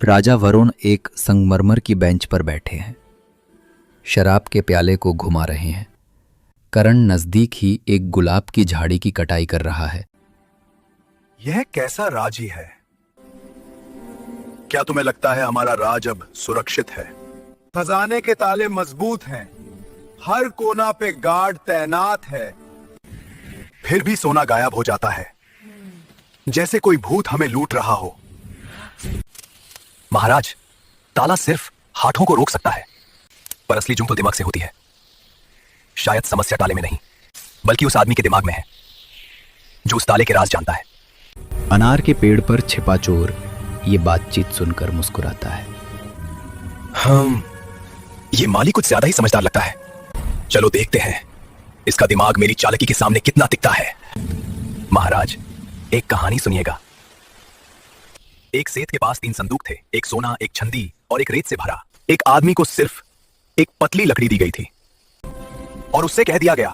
राजा वरुण एक संगमरमर की बेंच पर बैठे हैं। शराब के प्याले को घुमा रहे हैं। करण नजदीक ही एक गुलाब की झाड़ी की कटाई कर रहा है। यह कैसा राज ही है? क्या तुम्हें लगता है हमारा राज अब सुरक्षित है? खजाने के ताले मजबूत हैं, हर कोना पे गार्ड तैनात है, फिर भी सोना गायब हो जाता है, जैसे कोई भूत हमें लूट रहा हो। महाराज, ताला सिर्फ हाथों को रोक सकता है, पर असली जुम तो दिमाग से होती है। शायद समस्या ताले में नहीं, बल्कि उस आदमी के दिमाग में है जो उस ताले के राज जानता है। अनार के पेड़ पर छिपा चोर ये बातचीत सुनकर मुस्कुराता है। ये माली कुछ ज्यादा ही समझदार लगता है। चलो देखते हैं इसका दिमाग मेरी चालाकी के सामने कितना टिकता है। महाराज, एक कहानी सुनिएगा। एक सेठ के पास 3 संदूक थे, एक सोना, एक छंदी और एक रेत से भरा। एक आदमी को सिर्फ एक पतली लकड़ी दी गई थी और उससे कह दिया गया,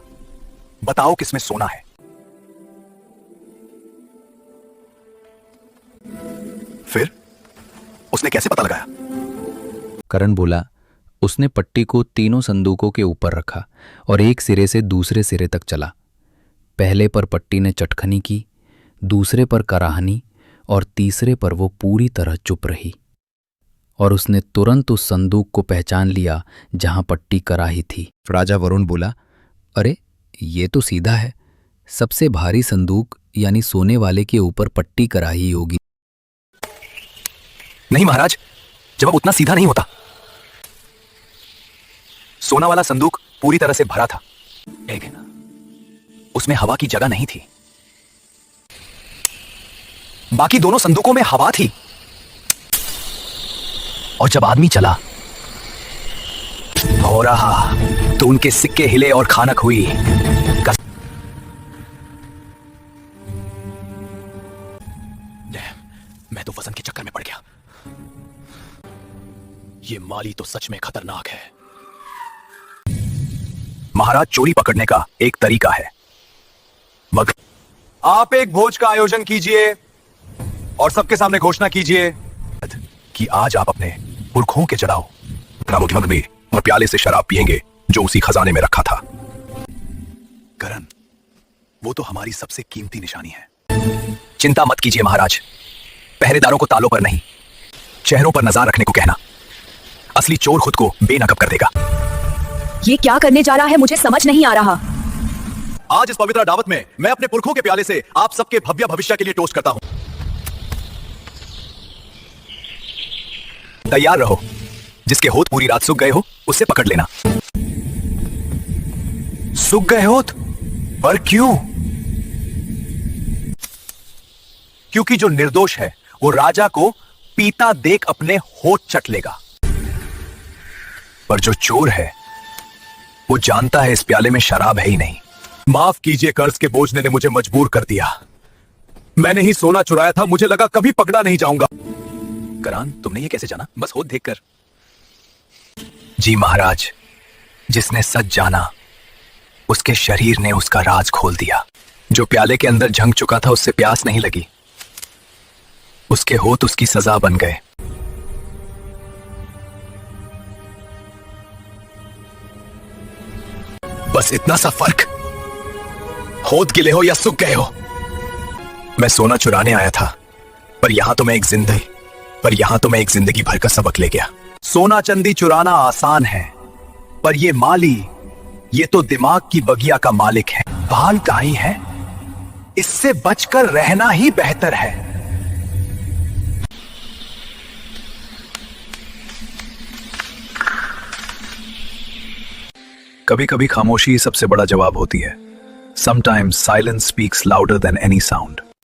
बताओ किसमें सोना है। फिर उसने कैसे पता लगाया? करण बोला, उसने पट्टी को तीनों संदूकों के ऊपर रखा और एक सिरे से दूसरे सिरे तक चला। पहले पर पट्टी ने चटखनी की, दूसरे पर कराहनी और तीसरे पर वो पूरी तरह चुप रही। और उसने तुरंत उस संदूक को पहचान लिया जहां पट्टी कराही थी। राजा वरुण बोला, अरे ये तो सीधा है, सबसे भारी संदूक यानी सोने वाले के ऊपर पट्टी कराही होगी। नहीं महाराज, जवाब उतना सीधा नहीं होता। सोना वाला संदूक पूरी तरह से भरा था, लेकिन उसमें हवा की जगह नहीं थी। बाकी दोनों संदूकों में हवा थी। और जब आदमी चला हो रहा तो उनके सिक्के हिले और खानक हुई। मैं तो वजन के चक्कर में पड़ गया। ये माली तो सच में खतरनाक है। महाराज, चोरी पकड़ने का एक तरीका है। मगर आप एक भोज का आयोजन कीजिए और सबके सामने घोषणा कीजिए कि आज आप अपने पुरखों के चढ़ाओ मग में और प्याले से शराब पिएंगे जो उसी खजाने में रखा था। करण, वो तो हमारी सबसे कीमती निशानी है। चिंता मत कीजिए महाराज, पहरेदारों को तालों पर नहीं, चेहरों पर नजर रखने को कहना। असली चोर खुद को बेनकाब कर देगा। ये क्या करने जा रहा है, मुझे समझ नहीं आ रहा। आज इस पवित्र दावत में मैं अपने पुरखों के प्याले से आप सबके भव्य भविष्य के लिए टोस्ट करता हूं। तैयार रहो, जिसके होठ पूरी रात सूख गए हो उसे पकड़ लेना। सूख गए होठ? पर क्यों? क्योंकि जो निर्दोष है वो राजा को पीता देख अपने होठ चट लेगा, पर जो चोर है वो जानता है इस प्याले में शराब है ही नहीं। माफ कीजिए, कर्ज के बोझ ने मुझे मजबूर कर दिया। मैंने ही सोना चुराया था, मुझे लगा कभी पकड़ा नहीं जाऊंगा। करान, तुमने ये कैसे जाना? बस होठ देखकर। जी महाराज, जिसने सच जाना उसके शरीर ने उसका राज खोल दिया। जो प्याले के अंदर झंक चुका था उससे प्यास नहीं लगी, उसके होठ उसकी सजा बन गए। बस इतना सा फर्क, होठ गिले हो या सूख गए हो। मैं सोना चुराने आया था, पर यहां तो मैं एक जिंदगी भर का सबक ले गया। सोना चंदी चुराना आसान है, पर ये माली, ये तो दिमाग की बगिया का मालिक है। बाल दाई है, इससे बचकर रहना ही बेहतर है। कभी कभी खामोशी सबसे बड़ा जवाब होती है। Sometimes silence speaks louder than any sound.